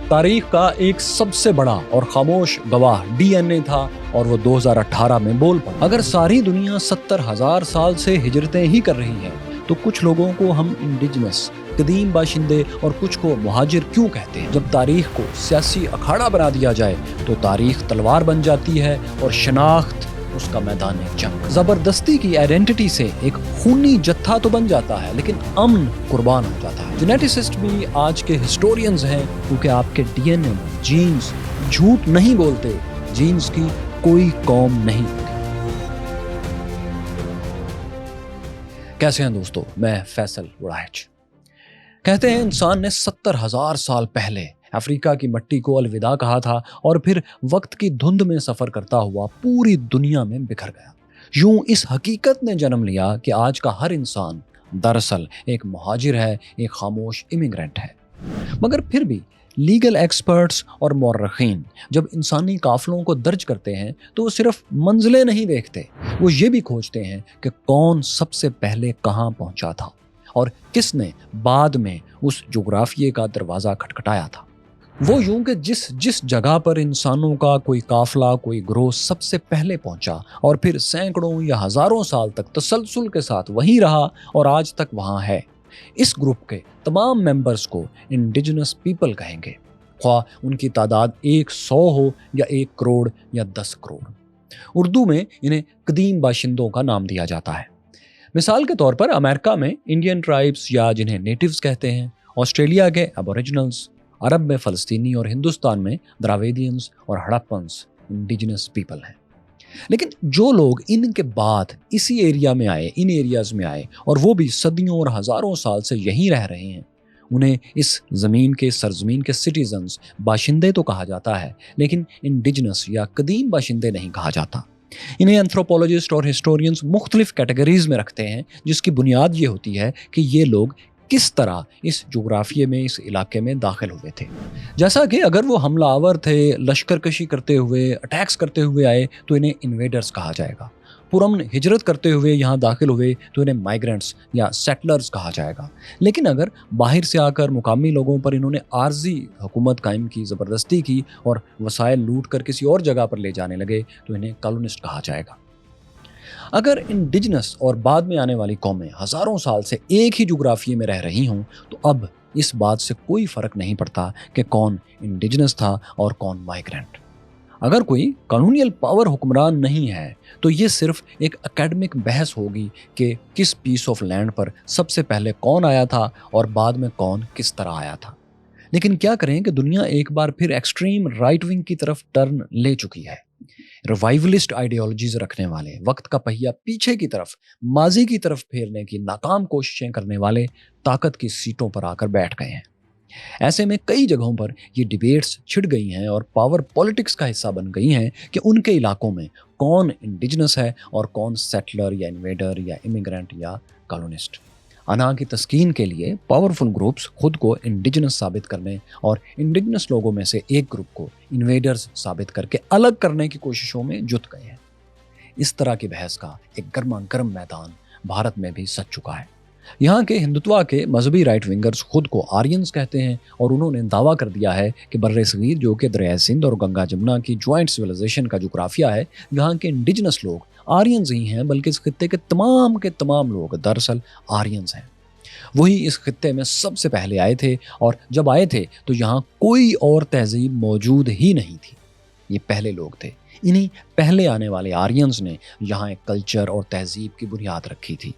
तारीख का एक सबसे बड़ा और खामोश गवाह डीएनए था और वो 2018 में बोल पड़ा। अगर सारी दुनिया 70,000 साल से हिजरतें ही कर रही है तो कुछ लोगों को हम इंडिजिनस कदीम बाशिंदे और कुछ को मुहाजिर क्यों कहते हैं? जब तारीख को सियासी अखाड़ा बना दिया जाए तो तारीख तलवार बन जाती है और शनाख्त उसका मैदान जंग। जबरदस्ती की आइडेंटिटी से एक खूनी जत्था तो बन जाता है लेकिन अमन कुर्बान हो जाता है। जेनेटिसिस्ट भी आज के हिस्टोरियंस हैं क्योंकि आपके डीएनए में जीन्स झूठ नहीं बोलते, जीन्स की कोई कौम नहीं होती। कैसे हैं दोस्तों, मैं फैसल उड़ाइच। कहते हैं इंसान ने 70,000 साल पहले अफ्रीका की मिट्टी को अलविदा कहा था और फिर वक्त की धुंध में सफर करता हुआ पूरी दुनिया में बिखर गया। यूं इस हकीकत ने जन्म लिया कि आज का हर इंसान दरअसल एक मुहाजिर है, एक खामोश इमिग्रेंट है। मगर फिर भी लीगल एक्सपर्ट्स और मौर्रखीन जब इंसानी काफिलों को दर्ज करते हैं तो वो सिर्फ मंजिलें नहीं देखते, वो ये भी खोजते हैं कि कौन सबसे पहले कहाँ पहुंचा था और किसने बाद में उस जुग्राफिये का दरवाज़ा खटखटाया था। वो यूं कि जिस जगह पर इंसानों का कोई काफिला, कोई ग्रोह सबसे पहले पहुंचा और फिर सैकड़ों या हज़ारों साल तक तसलसल के साथ वहीं रहा और आज तक वहाँ है, इस ग्रुप के तमाम मेंबर्स को इंडिजिनस पीपल कहेंगे, ख्वाह उनकी तादाद 100 हो या 1 करोड़ या 10 करोड़। उर्दू में इन्हें कदीम बाशिंदों का नाम दिया जाता है। मिसाल के तौर पर अमेरिका में इंडियन ट्राइब्स या जिन्हें नेटिव्स कहते हैं, ऑस्ट्रेलिया के एबोरिजिनल्स, अरब में फ़लस्तीनी और हिंदुस्तान में द्राविडियंस और हड़प्पन्स इंडिजिनस पीपल हैं। लेकिन जो लोग इनके बाद इसी एरिया में आए, इन एरियाज़ में आए और वो भी सदियों और हज़ारों साल से यहीं रह रहे हैं, उन्हें इस ज़मीन के सरज़मीन के सिटीजन्स बाशिंदे तो कहा जाता है लेकिन इंडिजिनस या कदीम बाशिंदे नहीं कहा जाता। इन्हें एंथ्रोपोलॉजिस्ट और हिस्टोरियंस मुख्तलिफ कैटेगरीज में रखते हैं जिसकी बुनियाद ये होती है कि ये लोग किस तरह इस जुग्राफिये में, इस इलाके में दाखिल हुए थे। जैसा कि अगर वो हमलावर थे, लश्कर कशी करते हुए, अटैक्स करते हुए आए तो इन्हें इन्वेडर्स कहा जाएगा। पुरअमन हिजरत करते हुए यहाँ दाखिल हुए तो इन्हें माइग्रेंट्स या सेटलर्स कहा जाएगा। लेकिन अगर बाहर से आकर मुकामी लोगों पर इन्होंने आर्जी हुकूमत कायम की, ज़बरदस्ती की और वसाइल लूट कर किसी और जगह पर ले जाने लगे तो इन्हें कॉलोनिस्ट कहा जाएगा। अगर इंडिजिनस और बाद में आने वाली कौमें हज़ारों साल से एक ही जुग्राफिये में रह रही हों तो अब इस बात से कोई फ़र्क नहीं पड़ता कि कौन इंडिजिनस था और कौन माइग्रेंट। अगर कोई कॉलोनियल पावर हुक्मरान नहीं है तो ये सिर्फ एक एकेडमिक बहस होगी कि किस पीस ऑफ लैंड पर सबसे पहले कौन आया था और बाद में कौन किस तरह आया था। लेकिन क्या करें कि दुनिया एक बार फिर एक्सट्रीम राइट विंग की तरफ टर्न ले चुकी है। रिवाइवलिस्ट आइडियोलॉजीज रखने वाले, वक्त का पहिया पीछे की तरफ, माजी की तरफ फेरने की नाकाम कोशिशें करने वाले ताकत की सीटों पर आकर बैठ गए हैं। ऐसे में कई जगहों पर ये डिबेट्स छिड़ गई हैं और पावर पॉलिटिक्स का हिस्सा बन गई हैं कि उनके इलाकों में कौन इंडिजिनस है और कौन सेटलर या इन्वेडर या इमिग्रेंट या कॉलोनिस्ट। अना की तस्कीन के लिए पावरफुल ग्रुप्स खुद को इंडिजिनस साबित करने और इंडिजिनस लोगों में से एक ग्रुप को इन्वेडर्स साबित करके अलग करने की कोशिशों में जुट गए हैं। इस तरह की बहस का एक गर्मा गर्म मैदान भारत में भी सज चुका है। यहाँ के हिंदुत्व के मजहबी राइट विंगर्स खुद को आर्यंस कहते हैं और उन्होंने दावा कर दिया है कि बर्रे सगीर जो कि दरिया सिंध और गंगा जमुना की ज्वाइंट सिविलाइजेशन का जुग्राफिया है, यहाँ के इंडिजिनस लोग आर्यंस ही हैं, बल्कि इस खित्ते के तमाम लोग दरअसल आर्यंस हैं। वही इस खित्ते में सबसे पहले आए थे और जब आए थे तो यहाँ कोई और तहजीब मौजूद ही नहीं थी। ये पहले लोग थे। इन्हीं पहले आने वाले आर्यंस ने यहाँ एक कल्चर और तहजीब की बुनियाद रखी थी।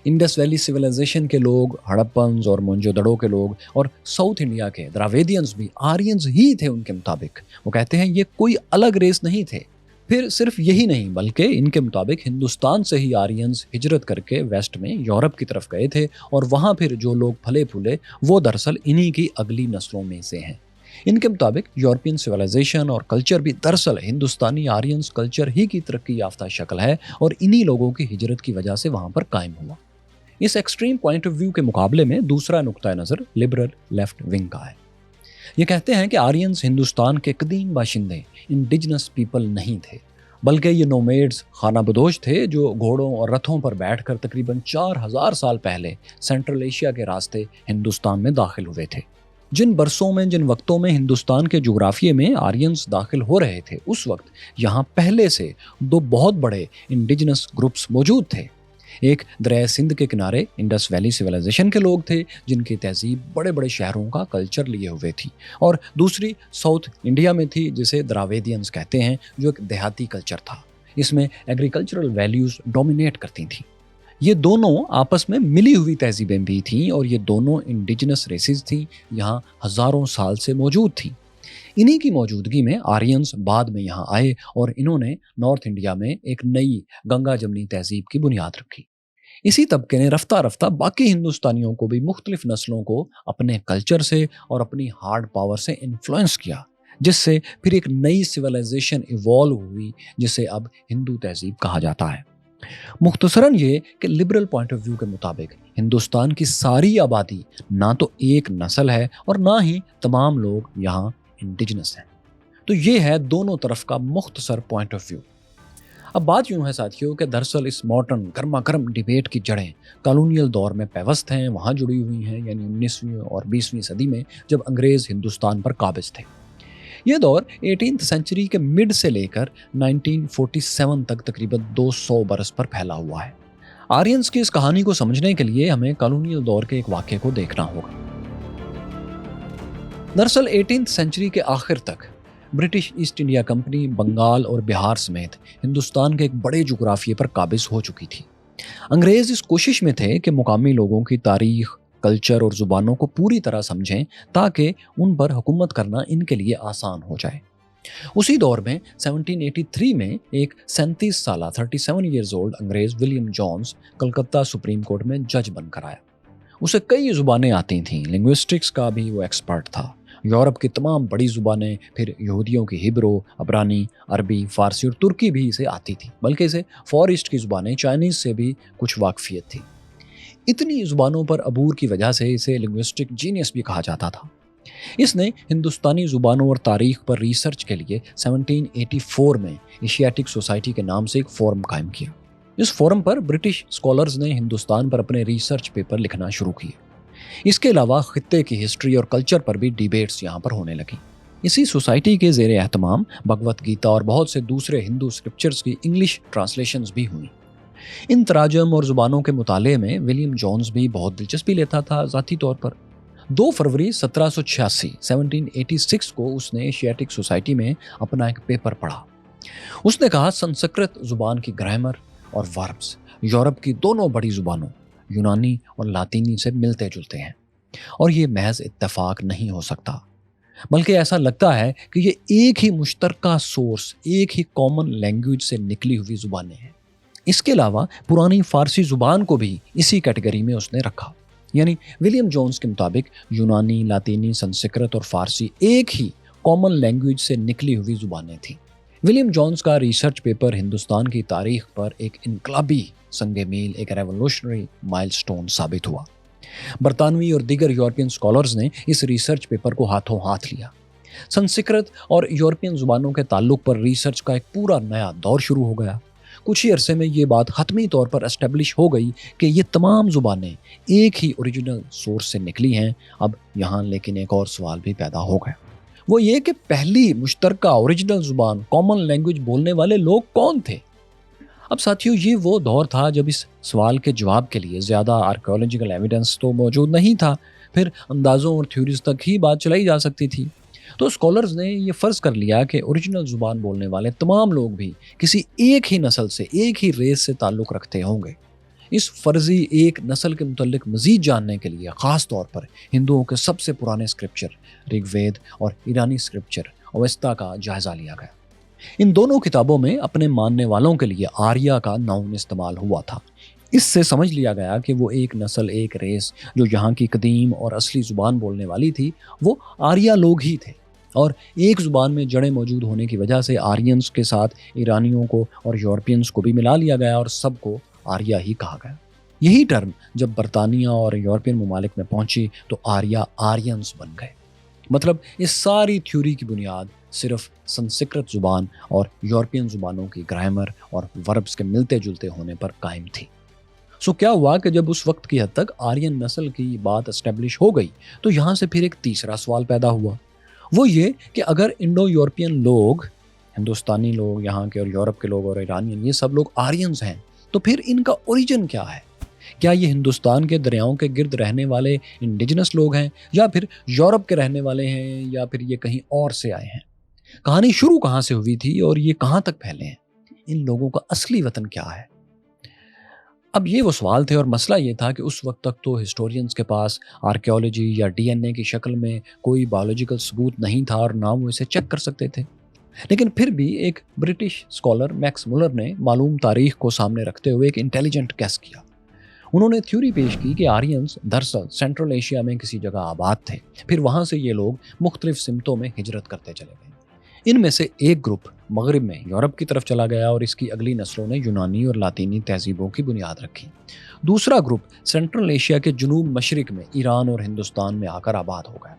इंडस वैली सिविलाइजेशन के लोग, हड़प्पन्स और मोहनजोदड़ो के लोग और साउथ इंडिया के द्राविडियंस भी आर्यंस ही थे उनके मुताबिक। वो कहते हैं ये कोई अलग रेस नहीं थे। फिर सिर्फ यही नहीं बल्कि इनके मुताबिक हिंदुस्तान से ही आर्यंस हिजरत करके वेस्ट में यूरोप की तरफ गए थे और वहाँ फिर जो लोग फले फूले वो दरअसल इन्हीं की अगली नस्लों में से हैं। इनके मुताबिक यूरोपियन सिविलाइजेशन और कल्चर भी दरअसल हिंदुस्तानी आर्यंस कल्चर ही की तरक्की याफ्ता शक्ल है और इन्हीं लोगों की हिजरत की वजह से वहाँ पर कायम हुआ। इस एक्सट्रीम पॉइंट ऑफ व्यू के मुकाबले में दूसरा नुक्ता नज़र लिबरल लेफ्ट विंग का है। ये कहते हैं कि आर्यंस हिंदुस्तान के कदीम बाशिंदे, इंडिजिनस पीपल नहीं थे, बल्कि ये नोमेड्स, खानाबदोश थे जो घोड़ों और रथों पर बैठकर तकरीबन 4000 साल पहले सेंट्रल एशिया के रास्ते हिंदुस्तान में दाखिल हुए थे। जिन बरसों में, जिन वक्तों में हिंदुस्तान के जोग्राफिए में आर्यंस दाखिल हो रहे थे, उस वक्त यहाँ पहले से दो बहुत बड़े इंडिजिनस ग्रुप्स मौजूद थे। एक दरिया सिंध के किनारे इंडस वैली सिविलाइजेशन के लोग थे, जिनकी तहजीब बड़े बड़े शहरों का कल्चर लिए हुए थी, और दूसरी साउथ इंडिया में थी, जिसे द्राविडियंस कहते हैं, जो एक देहाती कल्चर था। इसमें एग्रीकल्चरल वैल्यूज डोमिनेट करती थी। ये दोनों आपस में मिली हुई तहजीबें भी थीं, और ये दोनों इंडिजिनस रेसेस थीं, यहाँ हजारों साल से मौजूद थीं। इन्हीं की मौजूदगी में आर्यंस बाद में यहाँ आए, और इन्होंने नॉर्थ इंडिया में एक नई गंगा जमनी तहजीब की बुनियाद रखी। इसी तबके ने रफ्ता रफ्ता बाकी हिंदुस्तानियों को भी, मुख्तलिफ नस्लों को, अपने कल्चर से और अपनी हार्ड पावर से इन्फ्लुएंस किया, जिससे फिर एक नई सिविलाइजेशन इवॉल्व हुई, जिसे अब हिंदू तहजीब कहा जाता है। मुख्तसरन ये कि लिबरल पॉइंट ऑफ व्यू के मुताबिक हिंदुस्तान की सारी आबादी ना तो एक नस्ल है, और ना ही तमाम लोग यहाँ इंडिजिनस हैं। तो ये है दोनों तरफ का मुख्तसर पॉइंट ऑफ व्यू। अब बात यूं है साथियों कि दरअसल इस मॉडर्न गर्मा गर्म डिबेट की जड़ें कॉलोनियल दौर में पैवस्त हैं, वहाँ जुड़ी हुई हैं, यानी 19वीं और 20वीं सदी में, जब अंग्रेज हिंदुस्तान पर काबिज थे। ये दौर 18th सेंचुरी के मिड से लेकर 1947 तक तकरीबन 200 बरस पर फैला हुआ है। आर्यंस की इस कहानी को समझने के लिए हमें कॉलोनियल दौर के एक वाक्य को देखना होगा। दरअसल 18th सेंचुरी के आखिर तक British East India Company Bengal और बिहार समेत हिंदुस्तान के एक बड़े जुग्राफिए पर काबिज हो चुकी थी। अंग्रेज इस कोशिश में थे कि मुकामी लोगों की तारीख, कल्चर और जुबानों को पूरी तरह समझें, ताकि उन पर हुकूमत करना इनके लिए आसान हो जाए। उसी दौर में 1783 में एक 37 साल 37 ईयर्स ओल्ड अंग्रेज William Jones Calcutta supreme court में जज बनकर आया। उसे कई जुबानें आती थीं, लिंग्विस्टिक्स का भी वो एक्सपर्ट था। यूरोप की तमाम बड़ी जुबानें, फिर यहूदियों की हिब्रू, अबरानी, अरबी, फारसी और तुर्की भी इसे आती थी, बल्कि इसे फॉर ईस्ट की जुबानें, चाइनीज से भी कुछ वाकफियत थी। इतनी जुबानों पर अबूर की वजह से इसे लिंग्विस्टिक जीनियस भी कहा जाता था। इसने हिंदुस्तानी जुबानों और तारीख पर रिसर्च के लिए 1784 में एशियाटिक सोसाइटी के नाम से एक फोरम कायम किया। इस फोरम पर ब्रिटिश स्कॉलर्स ने हिंदुस्तान पर अपने रिसर्च पेपर लिखना शुरू किए। इसके अलावा खित्ते की हिस्ट्री और कल्चर पर भी डिबेट्स यहाँ पर होने लगी। इसी सोसाइटी के ज़ेरे एहतमाम भगवत गीता और बहुत से दूसरे हिंदू स्क्रिप्चर्स की इंग्लिश ट्रांसलेशंस भी हुई। इन तराजम और जुबानों के मुताले में विलियम जॉन्स भी बहुत दिलचस्पी लेता था ज़ाती तौर पर। 2 फरवरी 1786 को उसने एशियाटिक सोसाइटी में अपना एक पेपर पढ़ा। उसने कहा, संस्कृत जुबान की ग्रामर और वर्ब्स यूरोप की दोनों बड़ी जुबानों यूनानी और लातीनी से मिलते जुलते हैं, और ये महज इत्तेफाक नहीं हो सकता, बल्कि ऐसा लगता है कि ये एक ही मुश्तरका सोर्स, एक ही कॉमन लैंग्वेज से निकली हुई जुबानें हैं। इसके अलावा पुरानी फारसी जुबान को भी इसी कैटेगरी में उसने रखा। यानी विलियम जोन्स के मुताबिक यूनानी, लातीनी, संस्कृत और फारसी एक ही कॉमन लैंग्वेज से निकली हुई जुबानें थीं। विलियम जोन्स का रिसर्च पेपर हिंदुस्तान की तारीख पर एक इनकलाबी संगे मील, एक रेवोल्यूशनरी माइलस्टोन साबित हुआ। बरतानवी और दीगर यूरोपियन स्कॉलर्स ने इस रिसर्च पेपर को हाथों हाथ लिया। संस्कृत और यूरोपियन जुबानों के ताल्लुक पर रिसर्च का एक पूरा नया दौर शुरू हो गया। कुछ ही अरसे में ये बात हतमी तौर पर एस्टेब्लिश हो गई कि ये तमाम जुबानें एक ही ओरिजिनल सोर्स से निकली हैं। अब यहाँ लेकिन एक और सवाल भी पैदा हो गया, वो ये कि पहली मुश्तरका ओरिजिनल जुबान, कॉमन लैंग्वेज बोलने वाले लोग कौन थे? अब साथियों, ये वो दौर था जब इस सवाल के जवाब के लिए ज़्यादा आर्कियोलॉजिकल एविडेंस तो मौजूद नहीं था, फिर अंदाज़ों और थ्योरीज तक ही बात चलाई जा सकती थी। तो स्कॉलर्स ने ये फ़र्ज़ कर लिया कि ओरिजिनल ज़ुबान बोलने वाले तमाम लोग भी किसी एक ही नस्ल से, एक ही रेस से ताल्लुक़ रखते होंगे। इस फर्जी एक नस्ल के मुतल्लिक मज़ीद जानने के लिए ख़ास तौर पर हिंदुओं के सबसे पुराने स्क्रिप्चर ऋग्वेद और ईरानी स्क्रिप्चर अवेस्ता का जायज़ा लिया गया। इन दोनों किताबों में अपने मानने वालों के लिए आर्या का नाउन इस्तेमाल हुआ था। इससे समझ लिया गया कि वो एक नस्ल, एक रेस जो यहाँ की कदीम और असली ज़ुबान बोलने वाली थी, वो आर्या लोग ही थे। और एक ज़ुबान में जड़ें मौजूद होने की वजह से आर्यंस के साथ ईरानियों को और यूरोपियंस को भी मिला लिया गया और सबको आर्या ही कहा गया। यही टर्म जब बरतानिया और यूरोपियन ममालिक में पहुंची तो आर्या आर्यंस बन गए। मतलब इस सारी थ्योरी की बुनियाद सिर्फ संस्कृत ज़ुबान और यूरोपियन ज़ुबानों की ग्रामर और वर्ब्स के मिलते जुलते होने पर कायम थी। सो क्या हुआ कि जब उस वक्त की हद तक आर्यन नस्ल की बात एस्टेब्लिश हो गई तो यहाँ से फिर एक तीसरा सवाल पैदा हुआ। वो ये कि अगर इंडो यूरोपियन लोग, हिंदुस्तानी लोग यहाँ के और यूरोप के लोग और ईरानियन, ये सब लोग आर्यंस हैं, तो फिर इनका ओरिजिन क्या है? क्या ये हिंदुस्तान के दरियाओं के गिर्द रहने वाले इंडिजिनस लोग हैं, या फिर यूरोप के रहने वाले हैं, या फिर ये कहीं और से आए हैं? कहानी शुरू कहाँ से हुई थी और ये कहाँ तक फैले हैं? इन लोगों का असली वतन क्या है? अब ये वो सवाल थे और मसला ये था कि उस वक्त तक तो हिस्टोरियंस के पास आर्कियोलॉजी या डीएनए की शक्ल में कोई बायोलॉजिकल सबूत नहीं था और ना वो इसे चेक कर सकते थे। लेकिन फिर भी एक ब्रिटिश स्कॉलर मैक्स मुलर ने मालूम तारीख को सामने रखते हुए एक इंटेलिजेंट गेस किया। उन्होंने थ्योरी पेश की कि आर्यंस दरअसल सेंट्रल एशिया में किसी जगह आबाद थे, फिर वहां से ये लोग मुख्तलिफ सिमतों में हिजरत करते चले गए। इनमें से एक ग्रुप मगरिब में यूरोप की तरफ चला गया और इसकी अगली नस्लों ने यूनानी और लातीनी तहजीबों की बुनियाद रखी। दूसरा ग्रुप सेंट्रल एशिया के जुनूब मशरिक में ईरान और हिंदुस्तान में आकर आबाद हो गया।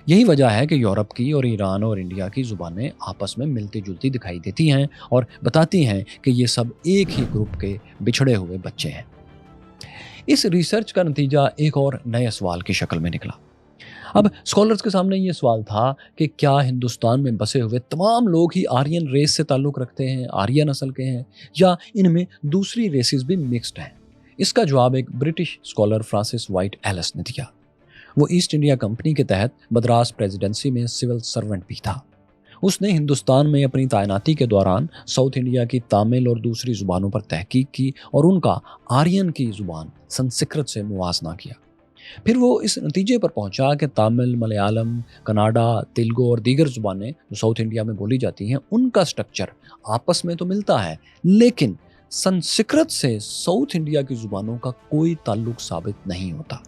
यही वजह है कि यूरोप की और ईरान और इंडिया की जुबानें आपस में मिलती जुलती दिखाई देती हैं और बताती हैं कि ये सब एक ही ग्रुप के बिछड़े हुए बच्चे हैं। इस रिसर्च का नतीजा एक और नए सवाल की शक्ल में निकला। अब स्कॉलर्स के सामने ये सवाल था कि क्या हिंदुस्तान में बसे हुए तमाम लोग ही आर्यन रेस से ताल्लुक़ रखते हैं, आर्यन नस्ल के हैं, या इनमें दूसरी रेसेस भी मिक्स्ड हैं? इसका जवाब एक British scholar Francis White Ellis ने दिया। वो ईस्ट इंडिया कंपनी के तहत मद्रास प्रेसिडेंसी में सिविल सर्वेंट भी था। उसने हिंदुस्तान में अपनी तैनाती के दौरान साउथ इंडिया की तमिल और दूसरी ज़ुबानों पर तहकीक की और उनका आर्यन की ज़ुबान संस्कृत से मुवाजना किया। फिर वो इस नतीजे पर पहुंचा कि तमिल, मलयालम, कन्नड़ा, तेलुगु और दीगर ज़ुबानें जो साउथ इंडिया में बोली जाती हैं, उनका स्ट्रक्चर आपस में तो मिलता है, लेकिन संस्कृत से साउथ इंडिया की ज़ुबानों का कोई ताल्लुक साबित नहीं होता।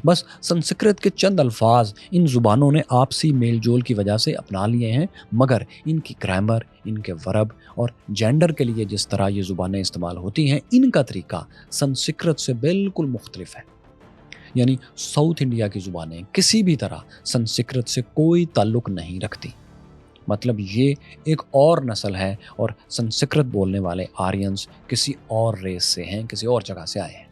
बस संस्कृत के चंद अल्फाज इन ज़ुबानों ने आपसी मेल जोल की वजह से अपना लिए हैं, मगर इनकी ग्रामर, इनके वर्ब और जेंडर के लिए जिस तरह ये ज़ुबानें इस्तेमाल होती हैं, इनका तरीका संस्कृत से बिल्कुल मुख्तलिफ है। यानी साउथ इंडिया की ज़ुबानें किसी भी तरह संस्कृत से कोई ताल्लुक नहीं रखती। मतलब ये एक और नस्ल है और संस्कृत बोलने वाले आर्यंस किसी और रेस से हैं, किसी और जगह से आए हैं।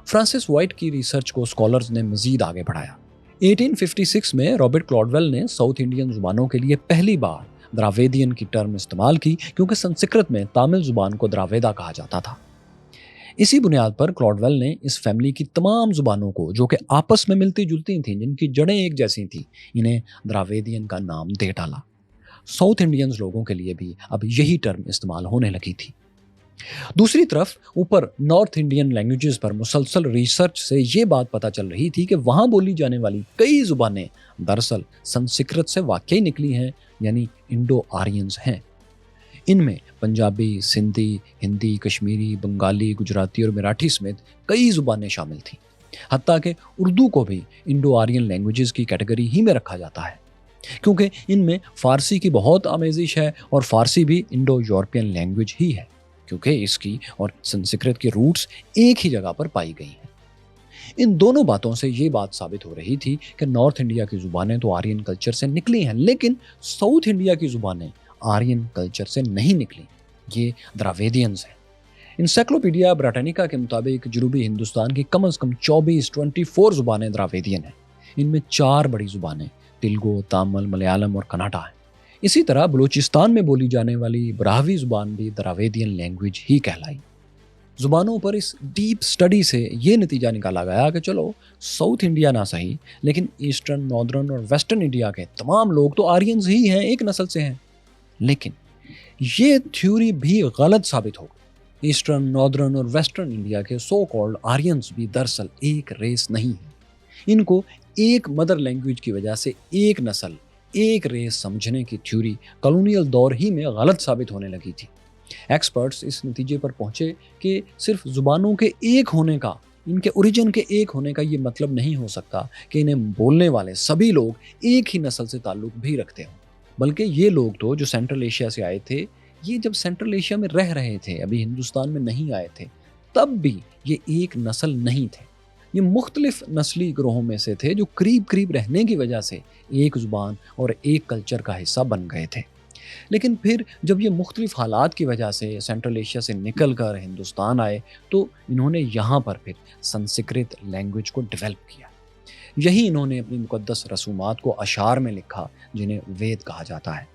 फ्रांसिस वाइट की रिसर्च को स्कॉलर्स ने मजीद आगे बढ़ाया। 1856 में रॉबर्ट क्लॉडवेल ने साउथ इंडियन ज़ुबानों के लिए पहली बार द्राविडियन की टर्म इस्तेमाल की, क्योंकि संस्कृत में तमिल ज़ुबान को द्राविड़ा कहा जाता था। इसी बुनियाद पर क्लॉडवेल ने इस फैमिली की तमाम ज़ुबानों को, जो कि आपस में मिलती जुलती थीं, जिनकी जड़ें एक जैसी थीं, इन्हें द्राविडियन का नाम दे डाला। साउथ इंडियंस लोगों के लिए भी अब यही टर्म इस्तेमाल होने लगी थी। दूसरी तरफ ऊपर नॉर्थ इंडियन लैंग्वेजेस पर मुसलसल रिसर्च से ये बात पता चल रही थी कि वहाँ बोली जाने वाली कई ज़ुबानें दरअसल संस्कृत से वाकई निकली हैं, यानी इंडो आर्यंस हैं। इनमें पंजाबी, सिंधी, हिंदी, कश्मीरी, बंगाली, गुजराती और मराठी समेत कई ज़ुबानें शामिल थीं। हत्ता कि उर्दू को भी इंडो आर्यन लैंग्वेजेस की कैटेगरी ही में रखा जाता है, क्योंकि इनमें फ़ारसी की बहुत आमेजिश है और फ़ारसी भी इंडो यूरोपियन लैंग्वेज ही है, क्योंकि इसकी और संस्कृत के रूट्स एक ही जगह पर पाई गई हैं। इन दोनों बातों से ये बात साबित हो रही थी कि नॉर्थ इंडिया की ज़ुबानें तो आर्यन कल्चर से निकली हैं, लेकिन साउथ इंडिया की ज़ुबानें आर्यन कल्चर से नहीं निकली, ये द्राविडियंस हैं। इंसाइक्लोपीडिया ब्रिटानिका के मुताबिक जनूबी हिंदुस्तान की कम से कम 24 ज़ुबानें द्राविडियन हैं। इनमें 4 बड़ी ज़ुबानें तेलुगु, तमिल, मलयालम और कन्नड़ा हैं। इसी तरह बलूचिस्तान में बोली जाने वाली ब्राहवी ज़ुबान भी द्राविडियन लैंग्वेज ही कहलाई। ज़ुबानों पर इस डीप स्टडी से ये नतीजा निकाला गया कि चलो साउथ इंडिया ना सही, लेकिन ईस्टर्न, नॉर्दर्न और वेस्टर्न इंडिया के तमाम लोग तो आर्यंस ही हैं, एक नस्ल से हैं। लेकिन ये थ्योरी भी गलत साबित हो गई। ईस्टर्न, नॉर्दर्न और वेस्टर्न इंडिया के सो कॉल्ड आर्यंस भी दरअसल एक रेस नहीं है। इनको एक मदर लैंग्वेज की वजह से एक नस्ल, एक रेस समझने की थ्योरी कॉलोनियल दौर ही में गलत साबित होने लगी थी। एक्सपर्ट्स इस नतीजे पर पहुंचे कि सिर्फ ज़ुबानों के एक होने का, इनके ओरिजिन के एक होने का ये मतलब नहीं हो सकता कि इन्हें बोलने वाले सभी लोग एक ही नस्ल से ताल्लुक़ भी रखते हों। बल्कि ये लोग तो जो सेंट्रल एशिया से आए थे, ये जब सेंट्रल एशिया में रह रहे थे, अभी हिंदुस्तान में नहीं आए थे, तब भी ये एक नस्ल नहीं थे। ये मुख्तलिफ नस्ली ग्रोहों में से थे जो करीब करीब रहने की वजह से एक ज़ुबान और एक कल्चर का हिस्सा बन गए थे। لیکن پھر جب یہ مختلف حالات کی وجہ سے سینٹرل ایشیا سے نکل کر ہندوستان آئے تو انہوں نے یہاں پر پھر سنسکرت لینگویج کو ڈیولپ کیا. یہی انہوں نے اپنی مقدس رسومات کو اشعار میں لکھا جنہیں وید کہا جاتا ہے.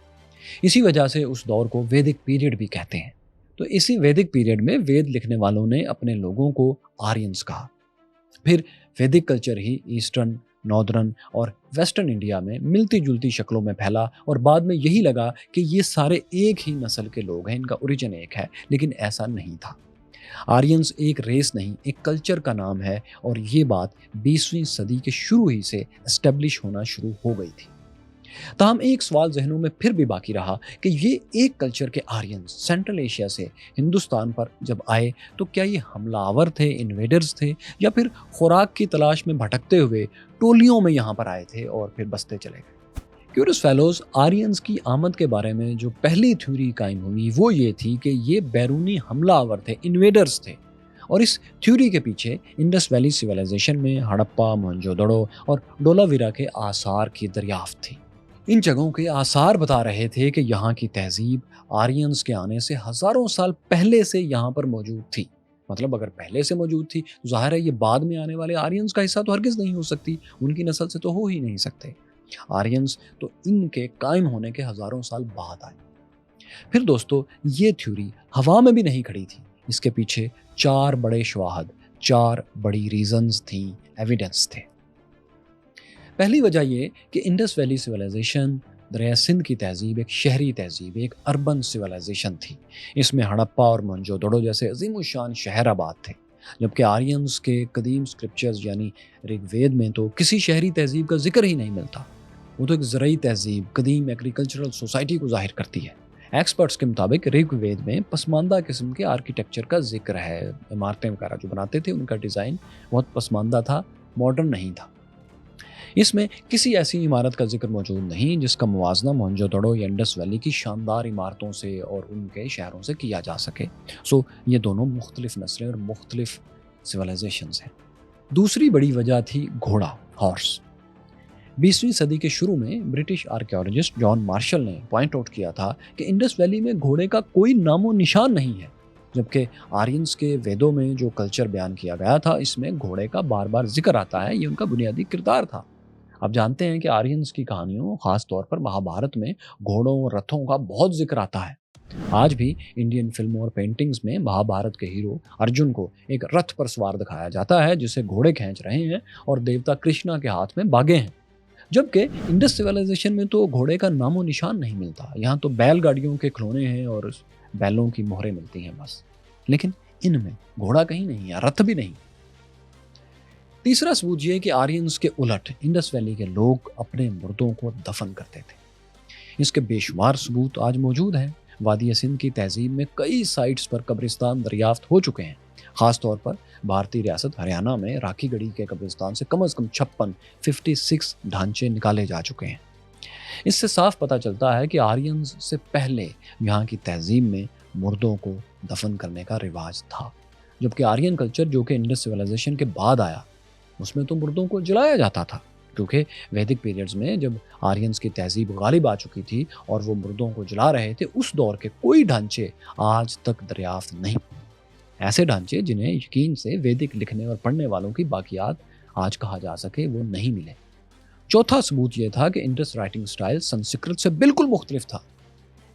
اسی وجہ سے اس دور کو ویدک پیریڈ بھی کہتے ہیں. تو اسی ویدک پیریڈ میں وید لکھنے والوں نے اپنے لوگوں کو آرینز کہا. پھر ویدک کلچر ہی ایسٹرن، ناردرن اور ویسٹرن انڈیا میں ملتی جلتی شکلوں میں پھیلا اور بعد میں یہی لگا کہ یہ سارے ایک ہی نسل کے لوگ ہیں، ان کا اوریجن ایک ہے، لیکن ایسا نہیں تھا. آرینز ایک ریس نہیں، ایک کلچر کا نام ہے اور یہ بات 20ویں صدی کے شروع ہی سے اسٹیبلش ہونا شروع ہو گئی تھی. تاہم ایک سوال ذہنوں میں پھر بھی باقی رہا کہ یہ ایک کلچر کے آرینز سینٹرل ایشیا سے ہندوستان پر جب آئے تو کیا یہ حملہ آور تھے، انویڈرز تھے، یا پھر خوراک کی تلاش میں بھٹکتے ہوئے ٹولیوں میں یہاں پر آئے تھے اور پھر بستے چلے گئے. کیورس فیلوز، آرینز کی آمد کے بارے میں جو پہلی تھیوری قائم ہوئی وہ یہ تھی کہ یہ بیرونی حملہ آور تھے، انویڈرز تھے. اور اس تھیوری کے پیچھے انڈس ویلی سیویلائزیشن میں ہڑپا، موہنجو دڑو اور ڈولاویرا کے آثار کی دریافت تھی. ان جگہوں کے آثار بتا رہے تھے کہ یہاں کی تہذیب آرینز کے آنے سے ہزاروں سال پہلے سے یہاں پر موجود تھی. مطلب اگر پہلے سے موجود تھی تو ظاہر ہے یہ بعد میں آنے والے آرینز کا حصہ تو ہرگز نہیں ہو سکتی، ان کی نسل سے تو ہو ہی نہیں سکتے. آرینز تو ان کے قائم ہونے کے ہزاروں سال بعد آئے. پھر دوستو، یہ تھیوری ہوا میں بھی نہیں کھڑی تھی. اس کے پیچھے 4 بڑے شواہد، 4 بڑی ریزنز تھیں، ایویڈنس تھے. پہلی وجہ یہ کہ انڈس ویلی سیویلائزیشن، دریائے سندھ کی تہذیب ایک شہری تہذیب، ایک اربن سیویلائزیشن تھی. اس میں ہڑپا اور موہنجو دڑو جیسے عظیم الشان شہر آباد تھے، جبکہ آرینز کے قدیم سکرپچرز یعنی رگ وید میں تو کسی شہری تہذیب کا ذکر ہی نہیں ملتا. وہ تو ایک زرعی تہذیب، قدیم ایگریکلچرل سوسائٹی کو ظاہر کرتی ہے. ایکسپرٹس کے مطابق رگ وید میں پسماندہ قسم کے آرکیٹیکچر کا ذکر ہے. عمارتیں وغیرہ جو بناتے تھے ان کا ڈیزائن بہت پسماندہ تھا، ماڈرن نہیں تھا. اس میں کسی ایسی عمارت کا ذکر موجود نہیں جس کا موازنہ موہنجو دڑو یا انڈس ویلی کی شاندار عمارتوں سے اور ان کے شہروں سے کیا جا سکے. یہ دونوں مختلف نسلیں اور مختلف سیویلائزیشنز ہیں. دوسری بڑی وجہ تھی گھوڑا، ہارس. 20ویں صدی کے شروع میں برٹش آرکیالوجسٹ جان مارشل نے پوائنٹ آؤٹ کیا تھا کہ انڈس ویلی میں گھوڑے کا کوئی نام و نشان نہیں ہے، جبکہ آرینز کے ویدوں میں جو کلچر بیان کیا گیا تھا اس میں گھوڑے کا بار بار ذکر آتا ہے. یہ ان کا بنیادی کردار تھا. آپ جانتے ہیں کہ آرینز کی کہانیوں، خاص طور پر مہابھارت میں گھوڑوں اور رتھوں کا بہت ذکر آتا ہے. آج بھی انڈین فلموں اور پینٹنگز میں مہابھارت کے ہیرو ارجن کو ایک رتھ پر سوار دکھایا جاتا ہے جسے گھوڑے کھینچ رہے ہیں اور دیوتا کرشنا کے ہاتھ میں باگیں ہیں. جبکہ انڈس سیویلائزیشن میں تو گھوڑے کا نام و نشان نہیں ملتا. یہاں تو بیل گاڑیوں کے کھلونے ہیں اور بیلوں کی مہریں ملتی ہیں بس، لیکن ان میں گھوڑا کہیں نہیں ہے، رتھ بھی نہیں. تیسرا ثبوت یہ کہ آرینز کے الٹ انڈس ویلی کے لوگ اپنے مردوں کو دفن کرتے تھے. اس کے بے شمار ثبوت آج موجود ہیں. وادی سندھ کی تہذیب میں کئی سائٹس پر قبرستان دریافت ہو چکے ہیں. خاص طور پر بھارتی ریاست ہریانہ میں راکھی گڑھی کے قبرستان سے کم از کم 56 ڈھانچے نکالے جا چکے ہیں. اس سے صاف پتہ چلتا ہے کہ آرینز سے پہلے یہاں کی تہذیب میں مردوں کو دفن کرنے کا رواج تھا، جبکہ آرین کلچر جو کہ انڈس سیویلائزیشن کے بعد آیا اس میں تو مردوں کو جلایا جاتا تھا، کیونکہ ویدک پیریڈز میں جب آرینز کی تہذیب غالب آ چکی تھی اور وہ مردوں کو جلا رہے تھے، اس دور کے کوئی ڈھانچے آج تک دریافت نہیں. ایسے ڈھانچے جنہیں یقین سے ویدک لکھنے اور پڑھنے والوں کی باقیات آج کہا جا سکے وہ نہیں ملے. چوتھا ثبوت یہ تھا کہ انڈس رائٹنگ سٹائل سنسکرت سے بالکل مختلف تھا.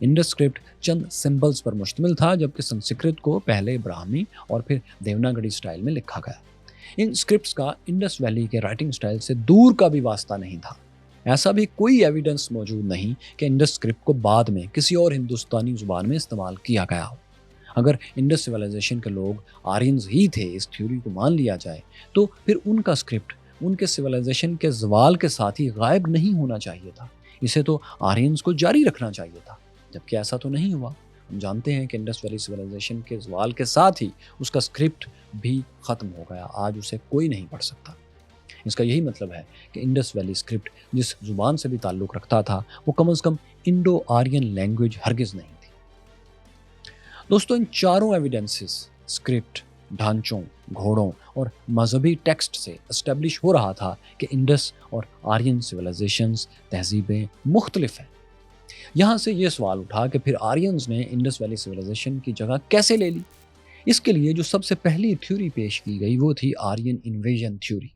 انڈس اسکرپٹ چند سمبلز پر مشتمل تھا، جبکہ سنسکرت کو پہلے براہمی اور پھر دیوناگری سٹائل میں لکھا گیا. ان اسکرپٹس کا انڈس ویلی کے رائٹنگ سٹائل سے دور کا بھی واسطہ نہیں تھا. ایسا بھی کوئی ایویڈنس موجود نہیں کہ انڈس اسکرپٹ کو بعد میں کسی اور ہندوستانی زبان میں استعمال کیا گیا ہو. اگر انڈس سیویلائزیشن کے لوگ آرینز ہی تھے، اس تھیوری کو مان لیا جائے، تو پھر ان کا اسکرپٹ ان کے سیویلائزیشن کے زوال کے ساتھ ہی غائب نہیں ہونا چاہیے تھا. اسے تو آرینز کو جاری رکھنا چاہیے تھا، جبکہ ایسا تو نہیں ہوا. ہم جانتے ہیں کہ انڈس ویلی سیویلائزیشن کے زوال کے ساتھ ہی اس کا اسکرپٹ بھی ختم ہو گیا. آج اسے کوئی نہیں پڑھ سکتا. اس کا یہی مطلب ہے کہ انڈس ویلی اسکرپٹ جس زبان سے بھی تعلق رکھتا تھا وہ کم از کم انڈو آرین لینگویج ہرگز نہیں تھی. دوستو، ان چاروں ایویڈنسز، اسکرپٹ، ڈھانچوں، گھوڑوں اور مذہبی ٹیکسٹ سے اسٹیبلش ہو رہا تھا کہ انڈس اور آرین سیویلائزیشنز تہذیبیں مختلف ہیں. यहाँ से ये सवाल उठा कि फिर आर्यंस ने इंडस वैली सिविलाइजेशन की जगह कैसे ले ली। इसके लिए जो सबसे पहली थ्योरी पेश की गई वो थी आर्यन इन्वेजन थ्योरी।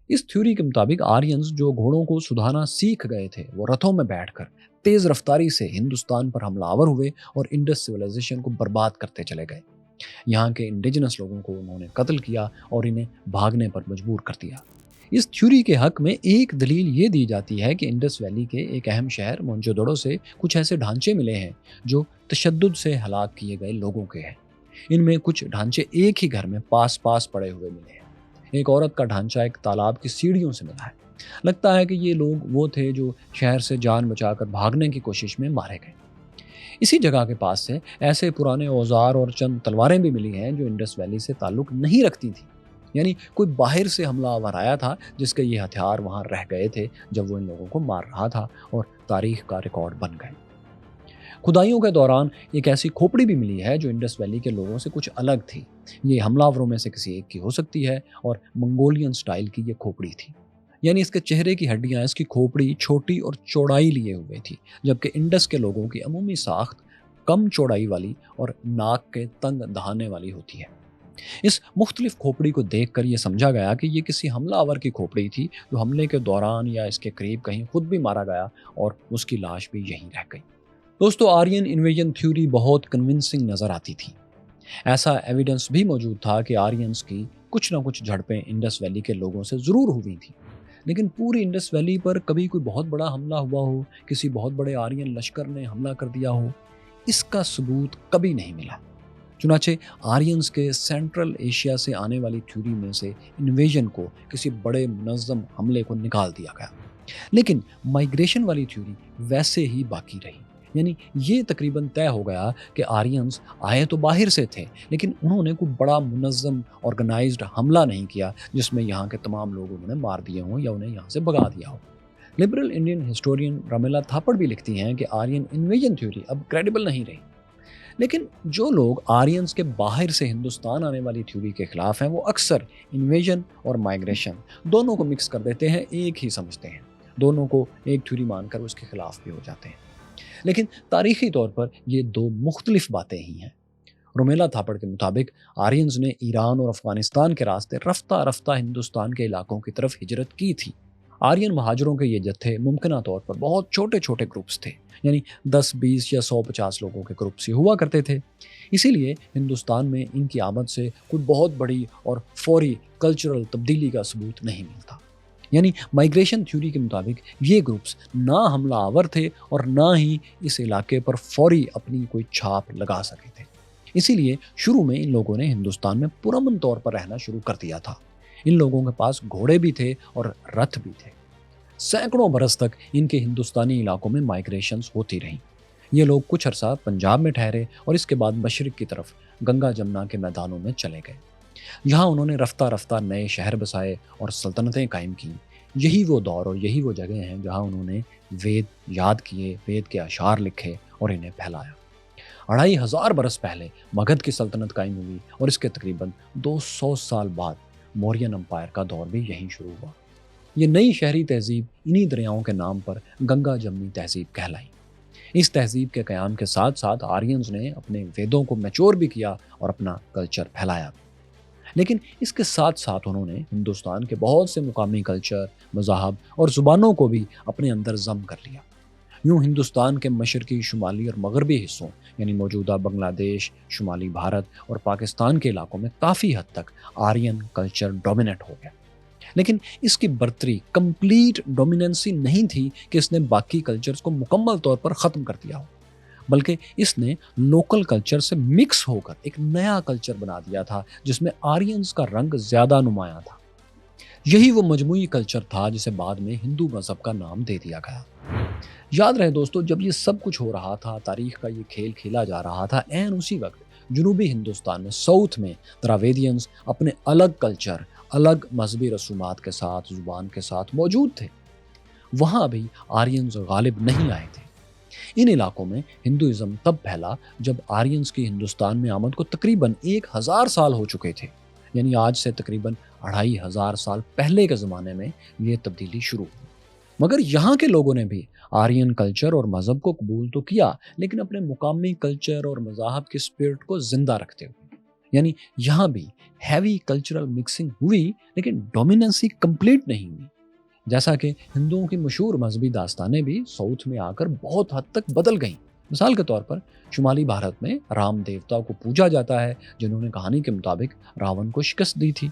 इस थ्योरी के मुताबिक आर्यंस जो घोड़ों को सुधारना सीख गए थे वो रथों में बैठकर तेज रफ्तारी से हिंदुस्तान पर हमलावर हुए और इंडस सिविलाइजेशन को बर्बाद करते चले गए। यहाँ के इंडिजिनस लोगों को उन्होंने कत्ल किया और इन्हें भागने पर मजबूर कर दिया। इस थ्योरी के हक में एक दलील ये दी जाती है कि इंडस वैली के एक अहम शहर मोहनजोदड़ो से कुछ ऐसे ढांचे मिले हैं जो तशद्दुद से हलाक किए गए लोगों के हैं। इनमें कुछ ढांचे एक ही घर में पास पास पड़े हुए मिले हैं। एक औरत का ढांचा एक तालाब की सीढ़ियों से मिला है। लगता है कि ये लोग वो थे जो शहर से जान बचाकर भागने की कोशिश में मारे गए। इसी जगह के पास से ऐसे पुराने औजार और चंद तलवारें भी मिली हैं जो इंडस वैली से ताल्लुक नहीं रखती थी। यानी कोई बाहर से हमलावर आया था जिसके ये हथियार वहां रह गए थे जब वो इन लोगों को मार रहा था और तारीख का रिकॉर्ड बन गए। खुदाइयों के दौरान एक ऐसी खोपड़ी भी मिली है जो इंडस वैली के लोगों से कुछ अलग थी। ये हमलावरों में से किसी एक की हो सकती है और मंगोलियन स्टाइल की ये खोपड़ी थी। यानी इसके चेहरे की हड्डियां, इसकी खोपड़ी छोटी और चौड़ाई लिए हुए थी, जबकि इंडस के लोगों की अमूमी साख्त कम चौड़ाई वाली और नाक के तंग दहाने वाली होती है। इस मुख्तलिफ खोपड़ी को देखकर यह समझा गया कि यह किसी हमलावर की खोपड़ी थी जो हमले के दौरान या इसके करीब कहीं खुद भी मारा गया और उसकी लाश भी यहीं रह गई। दोस्तों, आर्यन इन्वेजन थ्योरी बहुत कन्विंसिंग नजर आती थी। ऐसा एविडेंस भी मौजूद था कि आर्यंस की कुछ ना कुछ झड़पें इंडस वैली के लोगों से जरूर हुई थी, लेकिन पूरी इंडस वैली पर कभी कोई बहुत बड़ा हमला हुआ हो, किसी बहुत बड़े आर्यन लश्कर ने हमला कर दिया हो, इसका सबूत कभी नहीं मिला। चुनाचे आर्यंस के सेंट्रल एशिया से आने वाली थ्योरी में से इन्वेजन को किसी बड़े मुनज़्ज़म हमले को निकाल दिया गया, लेकिन माइग्रेशन वाली थ्योरी वैसे ही बाकी रही। यानी ये तकरीबन तय हो गया कि आर्यंस आए तो बाहर से थे, लेकिन उन्होंने कोई बड़ा मुनज़्ज़म ऑर्गेनाइज्ड हमला नहीं किया जिसमें यहाँ के तमाम लोग उन्होंने मार दिए हों या उन्हें यहाँ से भगा दिया हो। लिबरल इंडियन हिस्टोरियन रमीला थापड़ भी लिखती हैं कि आर्यन इन्वेजन थ्योरी अब क्रेडिबल नहीं रही। लेकिन जो लोग आर्यंस के बाहर से हिंदुस्तान आने वाली थ्योरी के खिलाफ हैं वो अक्सर इन्वेजन और माइग्रेशन दोनों को मिक्स कर देते हैं, एक ही समझते हैं। दोनों को एक थ्योरी मानकर उसके खिलाफ भी हो जाते हैं, लेकिन तारीखी तौर पर ये दो मुख्तलिफ बातें ही हैं। रोमेला थापड़ के मुताबिक आर्यंस ने ईरान और अफगानिस्तान के रास्ते रफ्ता रफ्ता हिंदुस्तान के इलाकों की तरफ हिजरत की थी। आर्यन महाजरों के ये जत्थे मुमकिन तौर पर बहुत छोटे छोटे ग्रुप्स थे, यानी 10, 20 या 150 लोगों के ग्रुप से हुआ करते थे। इसीलिए हिंदुस्तान में इनकी आमद से कोई बहुत बड़ी और फौरी कल्चरल तब्दीली का सबूत नहीं मिलता। यानी माइग्रेशन थ्योरी के मुताबिक ये ग्रुप्स ना हमलावर थे और ना ही इस इलाके पर फौरी अपनी कोई छाप लगा सके थे। इसीलिए शुरू में इन लोगों ने हिंदुस्तान में पुरअमन तौर पर रहना शुरू कर दिया था। इन लोगों के पास घोड़े भी थे और रथ भी थे। सैकड़ों बरस तक इनके हिंदुस्तानी इलाकों में माइग्रेशंस होती रहीं। ये लोग कुछ अरसा पंजाब में ठहरे और इसके बाद मशरिक की तरफ गंगा जमुना के मैदानों में चले गए। यहाँ उन्होंने रफ्ता रफ्ता नए शहर बसाए और सल्तनतें कायम की। यही वो दौर और यही वो जगह हैं जहाँ उन्होंने वेद याद किए, वेद के अशार लिखे और इन्हें फैलाया। 2500 बरस पहले मगध की सल्तनत कायम हुई और इसके तकरीबन 200 साल बाद मौर्यन एम्पायर का दौर भी यहीं शुरू हुआ। ये नई शहरी तहजीब इन्हीं दरियाओं के नाम पर गंगा जमनी तहजीब कहलाई। इस तहजीब के क़याम के साथ साथ आर्यंस ने अपने वेदों को मैच्योर भी किया और अपना कल्चर फैलाया। लेकिन इसके साथ साथ उन्होंने हिंदुस्तान के बहुत से मुकामी कल्चर, मज़ाहब और ज़ुबानों को भी अपने अंदर ज़म कर लिया। यूँ हिंदुस्तान के मशरकी, शुमाली और मगरबी हिस्सों यानी मौजूदा बांग्लादेश, शुमाली भारत और पाकिस्तान के इलाकों में काफ़ी हद तक आर्यन कल्चर डोमिनेट हो गया। लेकिन इसकी बर्तरी, कंप्लीट डोमिनेंसी नहीं थी कि इसने बाकी कल्चर्स को मुकम्मल तौर पर ख़त्म कर दिया हो, बल्कि इसने लोकल कल्चर से मिक्स होकर एक नया कल्चर बना दिया था जिसमें आर्यंस का रंग ज़्यादा नुमायां था। यही वो मजमूई कल्चर था जिसे बाद में हिंदू मज़हब का नाम दे दिया गया। याद रहे दोस्तों, जब ये सब कुछ हो रहा था, तारीख का ये खेल खेला जा रहा था, ऐन उसी वक्त जनूबी हिंदुस्तान में, साउथ में द्राविडियंस अपने अलग कल्चर, अलग मजहबी रसूमात के साथ, जुबान के साथ मौजूद थे। वहाँ भी आर्यंस गालिब नहीं आए थे। इन इलाकों में हिंदुइज्म तब फैला जब आर्यंस की हिंदुस्तान में आमद को तकरीबन 1000 साल हो चुके थे। यानी आज से तकरीबन 2500 साल पहले के ज़माने में ये तब्दीली शुरू हुई। مگر یہاں کے لوگوں نے بھی آرین کلچر اور مذہب کو قبول تو کیا، لیکن اپنے مقامی کلچر اور مذاہب کی اسپرٹ کو زندہ رکھتے ہوئے. یعنی یہاں بھی ہیوی کلچرل مکسنگ ہوئی، لیکن ڈومیننسی کمپلیٹ نہیں ہوئی. جیسا کہ ہندوؤں کی مشہور مذہبی داستانیں بھی ساؤتھ میں آ کر بہت حد تک بدل گئیں. مثال کے طور پر شمالی بھارت میں رام دیوتا کو پوجا جاتا ہے، جنہوں نے کہانی کے مطابق راون کو شکست دی تھی،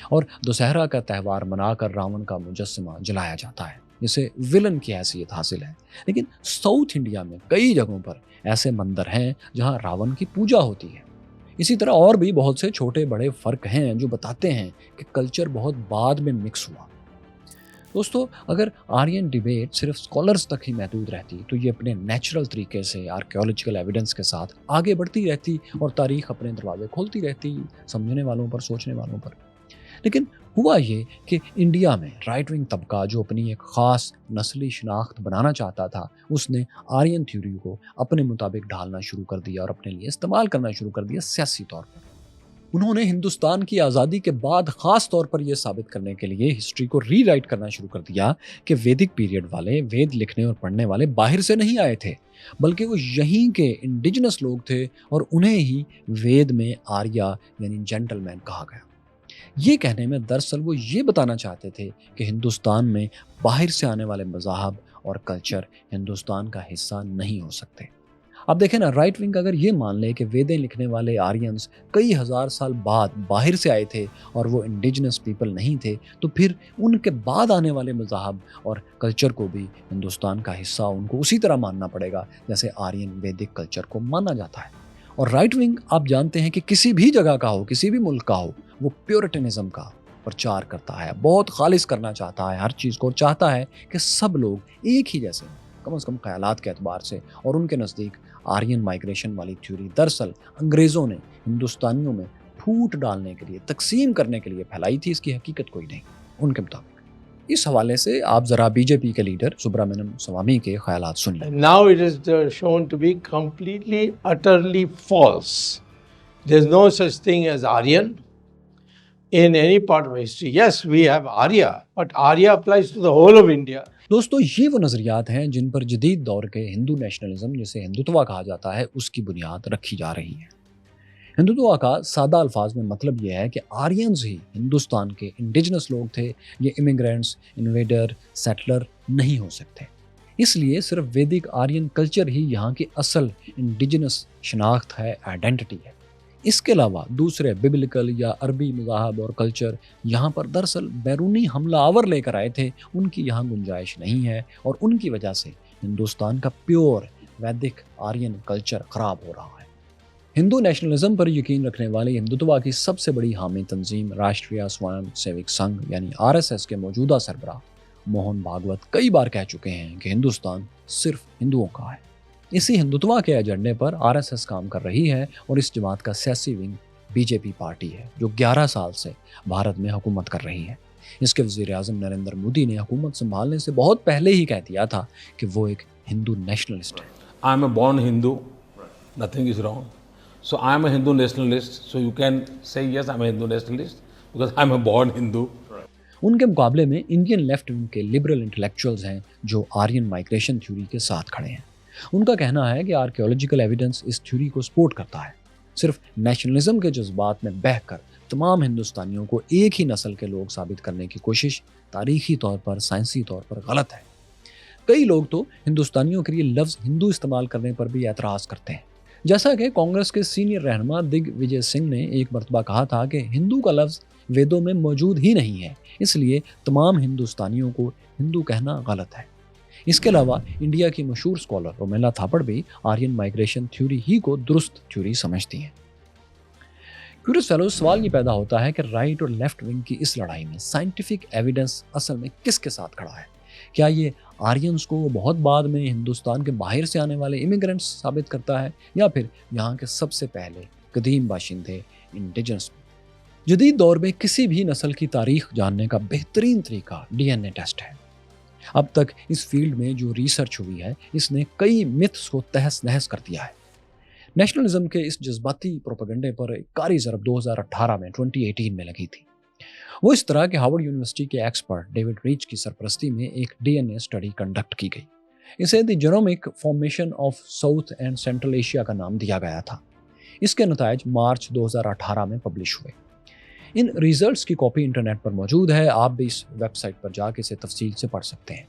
اور دسہرا کا تہوار منا کر راون کا مجسمہ جلایا جاتا ہے، جسے ولن کی حیثیت حاصل ہے. لیکن ساؤتھ انڈیا میں کئی جگہوں پر ایسے مندر ہیں جہاں راون کی پوجا ہوتی ہے. اسی طرح اور بھی بہت سے چھوٹے بڑے فرق ہیں جو بتاتے ہیں کہ کلچر بہت بعد میں مکس ہوا. دوستو، اگر آرین ڈیبیٹ صرف اسکالرز تک ہی محدود رہتی تو یہ اپنے نیچرل طریقے سے آرکیولوجیکل ایویڈنس کے ساتھ آگے بڑھتی رہتی اور تاریخ اپنے دروازے کھولتی رہتی، سمجھنے والوں پر، سوچنے والوں پر. لیکن ہوا یہ کہ انڈیا میں رائٹ ونگ طبقہ جو اپنی ایک خاص نسلی شناخت بنانا چاہتا تھا، اس نے آرین تھیوری کو اپنے مطابق ڈھالنا شروع کر دیا اور اپنے لیے استعمال کرنا شروع کر دیا سیاسی طور پر. انہوں نے ہندوستان کی آزادی کے بعد خاص طور پر یہ ثابت کرنے کے لیے ہسٹری کو ری رائٹ کرنا شروع کر دیا کہ ویدک پیریڈ والے، وید لکھنے اور پڑھنے والے باہر سے نہیں آئے تھے، بلکہ وہ یہیں کے انڈیجنس لوگ تھے، اور انہیں ہی وید میں آریا یعنی جینٹل مین کہا گیا. یہ کہنے میں دراصل وہ یہ بتانا چاہتے تھے کہ ہندوستان میں باہر سے آنے والے مذاہب اور کلچر ہندوستان کا حصہ نہیں ہو سکتے. اب دیکھیں نا، رائٹ ونگ اگر یہ مان لے کہ ویدیں لکھنے والے آرینز کئی ہزار سال بعد باہر سے آئے تھے اور وہ انڈیجنس پیپل نہیں تھے، تو پھر ان کے بعد آنے والے مذاہب اور کلچر کو بھی ہندوستان کا حصہ ان کو اسی طرح ماننا پڑے گا جیسے آرین ویدک کلچر کو مانا جاتا ہے. اور رائٹ ونگ آپ جانتے ہیں کہ کسی بھی جگہ کا ہو، کسی بھی ملک کا ہو، وہ پیورٹنزم کا پرچار کرتا ہے، بہت خالص کرنا چاہتا ہے ہر چیز کو، چاہتا ہے کہ سب لوگ ایک ہی جیسے کم از کم خیالات کے اعتبار سے. اور ان کے نزدیک آرین مائگریشن والی تھیوری دراصل انگریزوں نے ہندوستانیوں میں پھوٹ ڈالنے کے لیے، تقسیم کرنے کے لیے پھیلائی تھی، اس کی حقیقت کوئی نہیں ان کے مطابق. اس حوالے سے آپ ذرا بی جے پی کے لیڈر سبرامنیم سوامی کے خیالات سنیے. Now it is shown to be completely, utterly false. There is no such thing as Aryan in any part of history. Yes, we have Arya, but Arya applies to the whole of India. دوستو، یہ وہ نظریات ہیں جن پر جدید دور کے ہندو nationalism, جسے ہندوتوا کہا جاتا ہے، اس کی بنیاد رکھی جا رہی ہے. ہندوتوا کا سادہ الفاظ میں مطلب یہ ہے کہ آرینز ہی ہندوستان کے انڈیجنس لوگ تھے، یہ امیگرینٹس، انویڈر، سیٹلر نہیں ہو سکتے. اس لیے صرف ویدک آرین کلچر ہی یہاں کی اصل انڈیجنس شناخت ہے، آئیڈینٹی ہے. اس کے علاوہ دوسرے ببلیکل یا عربی مذاہب اور کلچر یہاں پر دراصل بیرونی حملہ آور لے کر آئے تھے، ان کی یہاں گنجائش نہیں ہے، اور ان کی وجہ سے ہندوستان کا پیور ویدک آرین کلچر خراب ہو رہا ہے. ہندو نیشنلزم پر یقین رکھنے والی ہندوتوا کی سب سے بڑی حامی تنظیم راشٹریہ سویم سیوک سنگھ یعنی RSS کے موجودہ سربراہ موہن بھاگوت کئی بار کہہ چکے ہیں کہ ہندوستان صرف ہندوؤں کا ہے. اسی ہندوتوا کے ایجنڈے پر RSS کام کر رہی ہے، اور اس جماعت کا سیاسی ونگ BJP پارٹی ہے جو 11 سال سے بھارت میں حکومت کر رہی ہے. اس کے وزیر اعظم نریندر مودی نے حکومت سنبھالنے سے بہت پہلے ہی کہہ دیا تھا کہ وہ ایک ہندو نیشنلسٹ ہے. I am a born Hindu, nothing is wrong. So I am a Hindu nationalist. So you can say yes, I am a Hindu nationalist because I am a born Hindu. ان کے مقابلے میں Indian left wing کے liberal intellectuals ہیں جو Aryan migration theory کے ساتھ کھڑے ہیں. ان کا کہنا ہے کہ آرکیولوجیکل ایویڈنس اس تھیوری کو سپورٹ کرتا ہے. صرف نیشنلزم کے جذبات میں بہہ کر تمام ہندوستانیوں کو ایک ہی نسل کے لوگ ثابت کرنے کی کوشش تاریخی طور پر، سائنسی طور پر غلط ہے. کئی لوگ تو ہندوستانیوں کے لیے لفظ ہندو استعمال کرنے پر بھی اعتراض کرتے ہیں. جیسا کہ کانگریس کے سینئر رہنما دگ وجے سنگھ نے ایک مرتبہ کہا تھا کہ ہندو کا لفظ ویدوں میں موجود ہی نہیں ہے، اس لیے تمام ہندوستانیوں کو ہندو کہنا غلط ہے. اس کے علاوہ انڈیا کی مشہور اسکالر رومیلا تھاپڑ بھی آرین مائگریشن تھیوری ہی کو درست تھیوری سمجھتی ہیں. کیوریس فیلوز، سوال یہ پیدا ہوتا ہے کہ رائٹ اور لیفٹ ونگ کی اس لڑائی میں سائنٹیفک ایویڈنس اصل میں کس کے ساتھ کھڑا ہے؟ کیا یہ آرینز کو بہت بعد میں ہندوستان کے باہر سے آنے والے امیگرینٹس ثابت کرتا ہے، یا پھر یہاں کے سب سے پہلے قدیم باشندے انڈیجنس؟ جدید دور میں کسی بھی نسل کی تاریخ جاننے کا بہترین طریقہ DNA ٹیسٹ ہے. اب تک اس فیلڈ میں جو ریسرچ ہوئی ہے، اس نے کئی متھس کو تہس نہس کر دیا ہے. نیشنلزم کے اس جذباتی پروپیگنڈے پر ایک کاری ضرب 2018 میں 2018 میں لگی تھی. وہ اس طرح کہ ہارورڈ یونیورسٹی کے ایکسپرٹ ڈیوڈ ریچ کی سرپرستی میں ایک D N A study conduct کی گئی. اسے the genomic formation of South and Central Asia کا نام دیا گیا تھا. اس کے نتائج مارچ 2018 میں پبلش ہوئے. ان ریزلٹس کی کاپی انٹرنیٹ پر موجود ہے، آپ بھی اس ویب سائٹ پر جا کے اسے تفصیل سے پڑھ سکتے ہیں.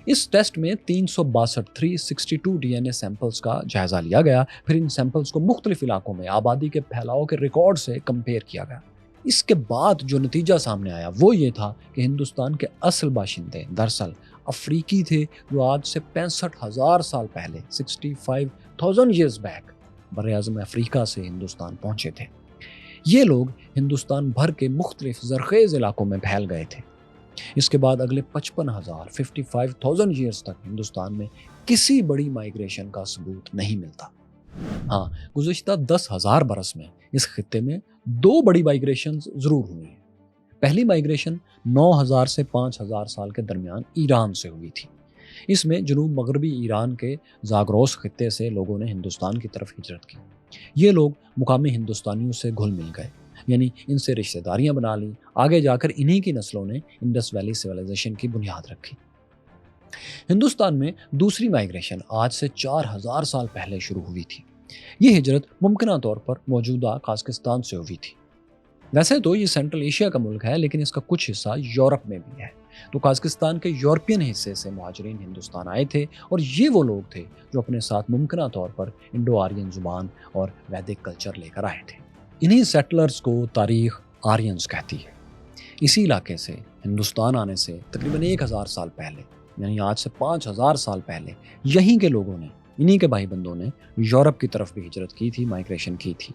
اس ٹیسٹ میں 362 ڈی این اے سیمپلز کا جائزہ لیا گیا. پھر ان سیمپلز کو مختلف علاقوں میں آبادی کے پھیلاؤ کے ریکارڈ سے کمپیئر کیا گیا. اس کے بعد جو نتیجہ سامنے آیا وہ یہ تھا کہ ہندوستان کے اصل باشندے دراصل افریقی تھے، جو آج سے 65,000 سال پہلے 65,000 years بیک بر اعظم افریقہ سے ہندوستان پہنچے تھے. یہ لوگ ہندوستان بھر کے مختلف زرخیز علاقوں میں پھیل گئے تھے. اس کے بعد اگلے 55,000 years تک ہندوستان میں کسی بڑی مائیگریشن کا ثبوت نہیں ملتا. ہاں، گزشتہ 10,000 برس میں اس خطے میں 2 بڑی مائیگریشن ضرور ہوئی ہیں. پہلی مائیگریشن 9,000 سے 5,000 سال کے درمیان ایران سے ہوئی تھی. اس میں جنوب مغربی ایران کے زاگروس خطے سے لوگوں نے ہندوستان کی طرف ہجرت کی. یہ لوگ مقامی ہندوستانیوں سے گھل مل گئے، یعنی ان سے رشتہ داریاں بنا لی. آگے جا کر انہی کی نسلوں نے انڈس ویلی سویلائزیشن کی بنیاد رکھی. ہندوستان میں دوسری مائیگریشن آج سے 4,000 سال پہلے شروع ہوئی تھی. یہ ہجرت ممکنہ طور پر موجودہ قازقستان سے ہوئی تھی. ویسے تو یہ سینٹرل ایشیا کا ملک ہے، لیکن اس کا کچھ حصہ یورپ میں بھی ہے. تو قازقستان کے یورپین حصے سے مہاجرین ہندوستان آئے تھے، اور یہ وہ لوگ تھے جو اپنے ساتھ ممکنہ طور پر انڈو آرین زبان اور ویدک کلچر لے کر آئے تھے. انہی سیٹلرز کو تاریخ آرینز کہتی ہے. اسی علاقے سے ہندوستان آنے سے تقریباً 1,000 سال پہلے، یعنی آج سے 5,000 سال پہلے، یہیں کے لوگوں نے، انہی کے بھائی بندوں نے یورپ کی طرف بھی ہجرت کی تھی، مائیگریشن کی تھی.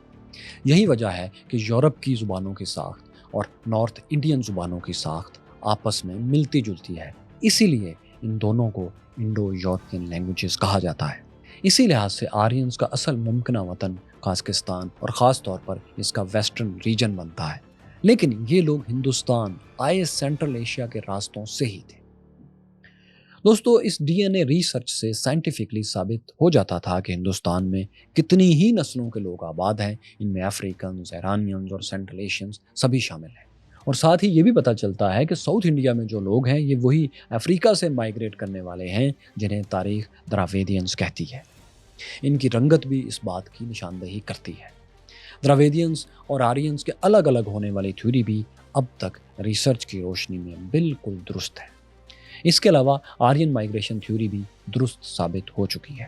یہی وجہ ہے کہ یورپ کی زبانوں کی ساخت اور نارتھ انڈین زبانوں کی ساخت آپس میں ملتی جلتی ہے. اسی لیے ان دونوں کو انڈو یورپین لینگویجز کہا جاتا ہے. اسی لحاظ سے آرینز کا اصل ممکنہ وطن قازقستان اور خاص طور پر اس کا ویسٹرن ریجن بنتا ہے. لیکن یہ لوگ ہندوستان آئے سینٹرل ایشیا کے راستوں سے ہی تھے. دوستو، اس ڈی این اے ریسرچ سے سائنٹیفکلی ثابت ہو جاتا تھا کہ ہندوستان میں کتنی ہی نسلوں کے لوگ آباد ہیں. ان میں افریقنز، ایرانینز اور سینٹرل ایشینز سبھی شامل ہیں. اور ساتھ ہی یہ بھی پتہ چلتا ہے کہ ساؤتھ انڈیا میں جو لوگ ہیں یہ وہی افریقہ سے مائیگریٹ کرنے والے ہیں جنہیں تاریخ دراویدینز کہتی ہے. ان کی رنگت بھی اس بات کی نشاندہی کرتی ہے. دراویدینز اور آرینز کے الگ الگ ہونے والی تھیوری بھی اب تک ریسرچ کی روشنی میں بالکل درست ہے. اس کے علاوہ آرین مائیگریشن تھیوری بھی درست ثابت ہو چکی ہے.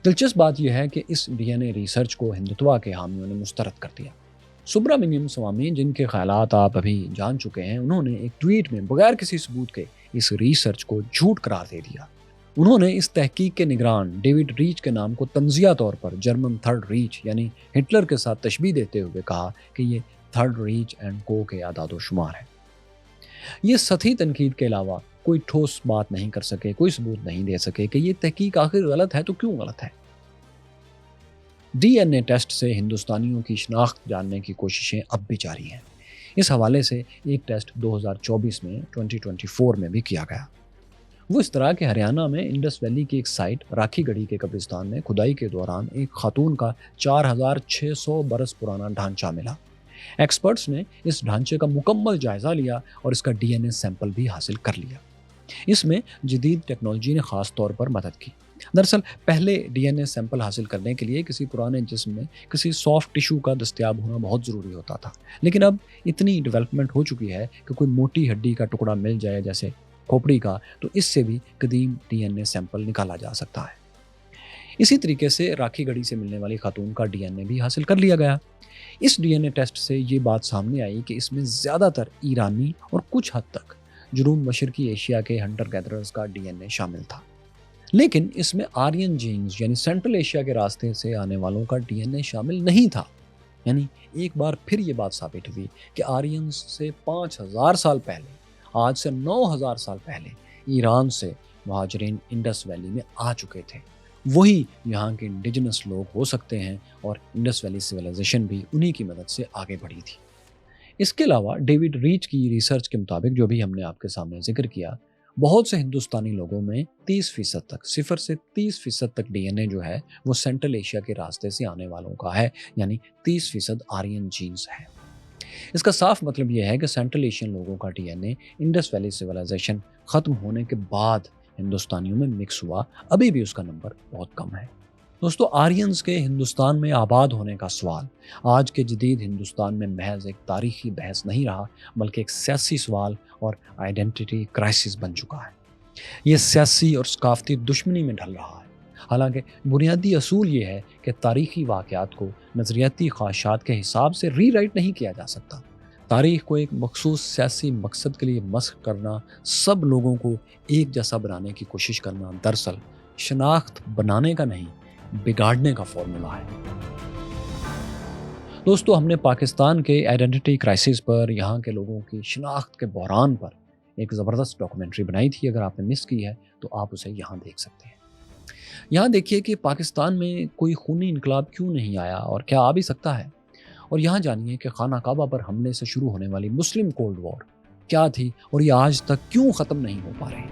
دلچسپ بات یہ ہے کہ اس ڈی این اے ریسرچ کو ہندوتوا کے حامیوں نے مسترد کر دیا. سبرامنیم سوامی، جن کے خیالات آپ ابھی جان چکے ہیں، انہوں نے ایک ٹویٹ میں بغیر کسی ثبوت کے اس ریسرچ کو جھوٹ قرار دے دیا. انہوں نے اس تحقیق کے نگران ڈیوڈ ریچ کے نام کو تنزیہ طور پر جرمن تھرڈ ریچ یعنی ہٹلر کے ساتھ تشبیہ دیتے ہوئے کہا کہ یہ تھرڈ ریچ اینڈ کو کے اعداد و شمار ہے. یہ سطحی تنقید کے علاوہ کوئی ٹھوس بات نہیں کر سکے، کوئی ثبوت نہیں دے سکے کہ یہ تحقیق آخر غلط ہے تو کیوں غلط ہے. ڈی این اے ٹیسٹ سے ہندوستانیوں کی شناخت جاننے کی کوششیں اب بھی جاری ہیں. اس حوالے سے ایک ٹیسٹ 2024 میں 2024 میں بھی کیا گیا. وہ اس طرح کہ ہریانہ میں انڈس ویلی کی ایک سائٹ راکھی گڑھی کے قبرستان میں کھدائی کے دوران ایک خاتون کا 4,600 برس پرانا ڈھانچہ ملا. ایکسپرٹس نے اس ڈھانچے کا مکمل جائزہ لیا اور اس کا ڈی این اے سیمپل بھی حاصل کر لیا. اس میں جدید ٹیکنالوجی نے خاص طور پر مدد کی. دراصل پہلے ڈی این اے سیمپل حاصل کرنے کے لیے کسی پرانے جسم میں کسی سافٹ ٹیشو کا دستیاب ہونا بہت ضروری ہوتا تھا. لیکن اب اتنی ڈیولپمنٹ ہو چکی ہے کہ کوئی موٹی ہڈی کا ٹکڑا مل جائے جیسے کھوپڑی کا، تو اس سے بھی قدیم ڈی این اے سیمپل نکالا جا سکتا ہے. اسی طریقے سے راکھی گڑھی سے ملنے والی خاتون کا ڈی این اے بھی حاصل کر لیا گیا. اس ڈی این اے ٹیسٹ سے یہ بات سامنے آئی کہ اس میں زیادہ تر ایرانی اور کچھ حد تک جنوب مشرقی ایشیا کے ہنٹر گیدررز کا ڈی این اے شامل تھا. لیکن اس میں آرین جینز یعنی سینٹرل ایشیا کے راستے سے آنے والوں کا ڈی این اے شامل نہیں تھا. یعنی ایک بار پھر یہ بات ثابت ہوئی کہ آرینز سے 5,000 سال پہلے، آج سے 9,000 سال پہلے ایران سے مہاجرین انڈس ویلی میں آ چکے تھے. وہی یہاں کے انڈیجنس لوگ ہو سکتے ہیں، اور انڈس ویلی سویلائزیشن بھی انہی کی مدد سے آگے بڑھی تھی. اس کے علاوہ ڈیوڈ ریچ کی ریسرچ کے مطابق، جو بھی ہم نے آپ کے سامنے ذکر کیا، بہت سے ہندوستانی لوگوں میں 30% تک، 0 سے 30% تک ڈی این اے جو ہے وہ سینٹرل ایشیا کے راستے سے آنے والوں کا ہے، یعنی 30% آرین جینز ہے. اس کا صاف مطلب یہ ہے کہ سینٹرل ایشین لوگوں کا ڈی این اے انڈس ویلی سویلائزیشن ختم ہونے کے بعد ہندوستانیوں میں مکس ہوا، ابھی بھی اس کا نمبر بہت کم ہے۔ دوستو، آرینز کے ہندوستان میں آباد ہونے کا سوال آج کے جدید ہندوستان میں محض ایک تاریخی بحث نہیں رہا، بلکہ ایک سیاسی سوال اور آئیڈینٹی کرائسس بن چکا ہے۔ یہ سیاسی اور ثقافتی دشمنی میں ڈھل رہا ہے۔ حالانکہ بنیادی اصول یہ ہے کہ تاریخی واقعات کو نظریاتی خواہشات کے حساب سے ری رائٹ نہیں کیا جا سکتا۔ تاریخ کو ایک مخصوص سیاسی مقصد کے لیے مسخ کرنا، سب لوگوں کو ایک جیسا بنانے کی کوشش کرنا، دراصل شناخت بنانے کا نہیں، بگاڑنے کا فارمولا ہے۔ دوستو، ہم نے پاکستان کے آئیڈینٹی کرائسس پر، یہاں کے لوگوں کی شناخت کے بحران پر ایک زبردست ڈاکومنٹری بنائی تھی۔ اگر آپ نے مس کی ہے تو آپ اسے یہاں دیکھ سکتے ہیں۔ یہاں دیکھیے کہ پاکستان میں کوئی خونی انقلاب کیوں نہیں آیا اور کیا آ بھی سکتا ہے، اور یہاں جانیے کہ خانہ کعبہ پر حملے سے شروع ہونے والی مسلم کولڈ وار کیا تھی اور یہ آج تک کیوں ختم نہیں ہو پا رہی۔